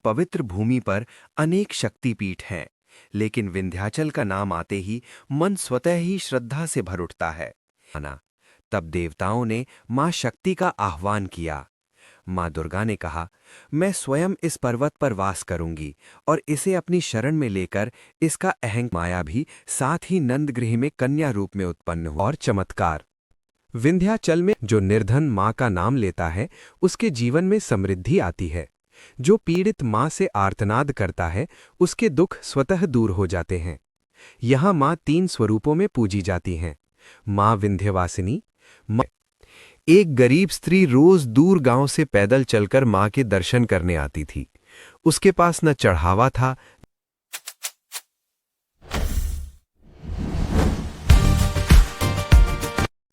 पवित्र भूमि पर अनेक शक्तिपीठ हैं, लेकिन विंध्याचल का नाम आते ही मन स्वतः ही श्रद्धा से भर उठता है। माना, तब देवताओं ने मां शक्ति का आह्वान किया। मां दुर्गा ने कहा, मैं स्वयं इस पर्वत पर वास करूंगी और इसे अपनी शरण में लेकर इसका अहंकार। माया भी साथ ही नंदगृह में कन्या रूप में उत्पन्न हुई। और चमत्कार, विंध्याचल में जो निर्धन मां का नाम लेता है उसके जीवन में समृद्धि आती है। जो पीड़ित मां से आर्तनाद करता है उसके दुख स्वतः दूर हो जाते हैं। यहां मां 3 स्वरूपों में पूजी जाती हैं। मां विंध्यवासिनी। एक गरीब स्त्री रोज दूर गांव से पैदल चलकर मां के दर्शन करने आती थी। उसके पास न चढ़ावा था।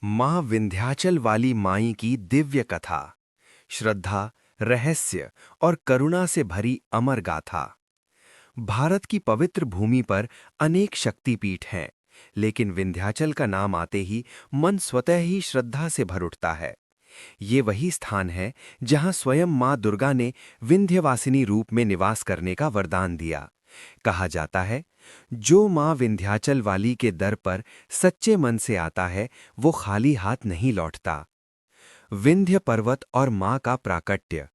मां विंध्याचल वाली माई की दिव्य कथा, श्रद्धा, रहस्य और करुणा से भरी अमर गाथा। भारत की पवित्र भूमि पर अनेक शक्तिपीठ हैं, लेकिन विंध्याचल का नाम आते ही मन स्वतः ही श्रद्धा से भर उठता है। ये वही स्थान है जहां स्वयं मां दुर्गा ने विंध्यवासिनी रूप में निवास करने का वरदान दिया। कहा जाता है, जो मां विंध्याचल वाली के दर पर सच्चे मन से आता है वो खाली हाथ नहीं लौटता। विंध्य पर्वत और मां का प्राकट्य।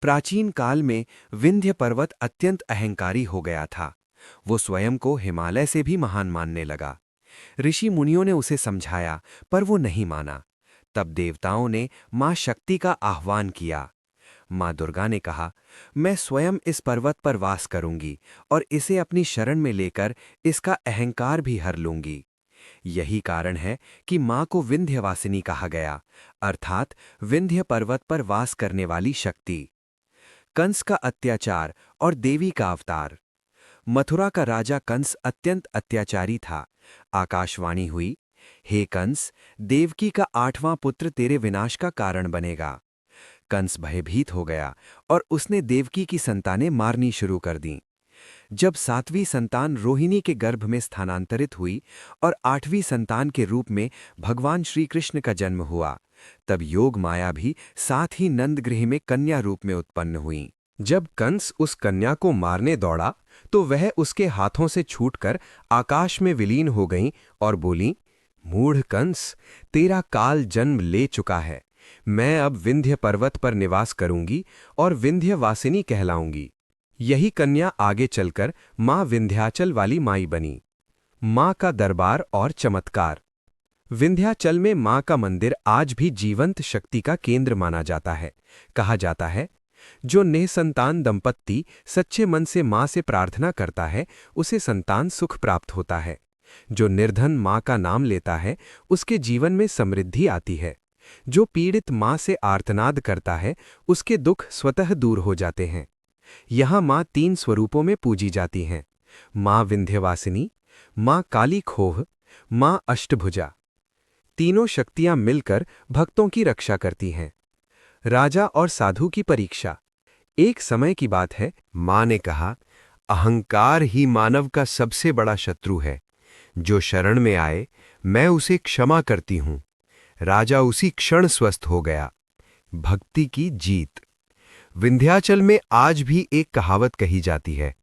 प्राचीन काल में विंध्य पर्वत अत्यंत अहंकारी हो गया था। वो स्वयं को हिमालय से भी महान मानने लगा। ऋषि मुनियों ने उसे समझाया, पर वो नहीं माना। तब देवताओं ने मां शक्ति का आह्वान किया। मां दुर्गा ने कहा, मैं स्वयं इस पर्वत पर वास करूंगी और इसे अपनी शरण में लेकर इसका अहंकार भी हर लूंगी। यही कारण है कि मां को विंध्यवासिनी कहा गया, अर्थात विंध्य पर्वत पर वास करने वाली शक्ति। कंस का अत्याचार और देवी का अवतार। मथुरा का राजा कंस अत्यंत अत्याचारी था। आकाशवाणी हुई, हे कंस, देवकी का 8वां पुत्र तेरे विनाश का कारण बनेगा। कंस भयभीत हो गया और उसने देवकी की संतानें मारनी शुरू कर दीं। जब 7वीं संतान रोहिणी के गर्भ में स्थानांतरित हुई और 8वीं संतान के रूप में भगवान श्री कृष्ण का जन्म हुआ, तब योग माया भी साथ ही नंदगृह में कन्या रूप में उत्पन्न हुई। जब कंस उस कन्या को मारने दौड़ा तो वह उसके हाथों से छूटकर आकाश में विलीन हो गईं और बोलीं, मूढ़ कंस, तेरा काल जन्म ले चुका है। मैं अब विंध्य पर्वत पर निवास करूंगी और विंध्यवासिनी कहलाऊंगी। यही कन्या आगे चलकर मां विंध्याचल वाली माई बनी। मां का दरबार और चमत्कार। विंध्याचल में मां का मंदिर आज भी जीवंत शक्ति का केंद्र माना जाता है। कहा जाता है, जो निसंतान दंपत्ति सच्चे मन से मां से प्रार्थना करता है उसे संतान सुख प्राप्त होता है। जो निर्धन मां का नाम लेता है उसके जीवन में समृद्धि आती है। जो पीड़ित मां से आर्तनाद करता है उसके दुख स्वतः दूर हो जाते हैं। यहां मां 3 स्वरूपों में पूजी जाती हैं। मां विंध्यवासिनी, मां काली खोह, मां अष्टभुजा। तीनों शक्तियां मिलकर भक्तों की रक्षा करती हैं। राजा और साधु की परीक्षा। एक समय की बात है, मां ने कहा, अहंकार ही मानव का सबसे बड़ा शत्रु है। जो शरण में आए मैं उसे क्षमा करती हूं। राजा उसी क्षण स्वस्थ हो गया। भक्ति की जीत। विंध्याचल में आज भी एक कहावत कही जाती है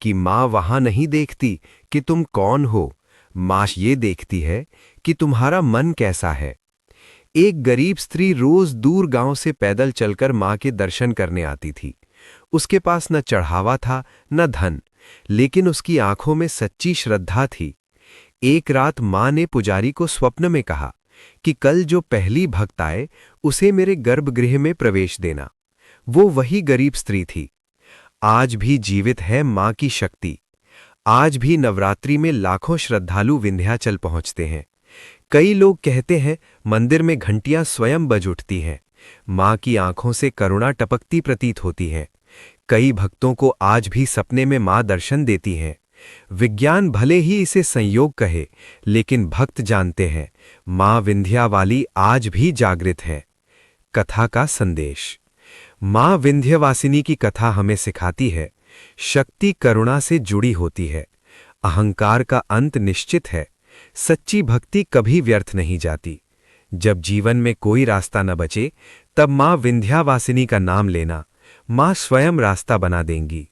कि मां वहां नहीं देखती कि तुम कौन हो, मां ये देखती है कि तुम्हारा मन कैसा है। एक गरीब स्त्री रोज दूर गांव से पैदल चलकर मां के दर्शन करने आती थी। उसके पास न चढ़ावा था न धन, लेकिन उसकी आंखों में सच्ची श्रद्धा थी। एक रात मां ने पुजारी को स्वप्न में कहा कि कल जो पहली भक्त आए उसे मेरे गर्भगृह में प्रवेश देना। वो वही गरीब स्त्री थी। आज भी जीवित है मां की शक्ति। आज भी नवरात्रि में लाखों श्रद्धालु विंध्याचल पहुंचते हैं। कई लोग कहते हैं मंदिर में घंटियां स्वयं बज उठती हैं। मां की आंखों से करुणा टपकती प्रतीत होती है। कई भक्तों को आज भी सपने में मां दर्शन देती हैं। विज्ञान भले ही इसे संयोग कहे, लेकिन भक्त जानते हैं मां विंध्या वाली आज भी जागृत है। कथा का संदेश। मां विंध्यवासिनी की कथा हमें सिखाती है, शक्ति करुणा से जुड़ी होती है। अहंकार का अंत निश्चित है। सच्ची भक्ति कभी व्यर्थ नहीं जाती। जब जीवन में कोई रास्ता न बचे, तब मां विंध्यावासिनी का नाम लेना, माँ स्वयं रास्ता बना देंगी।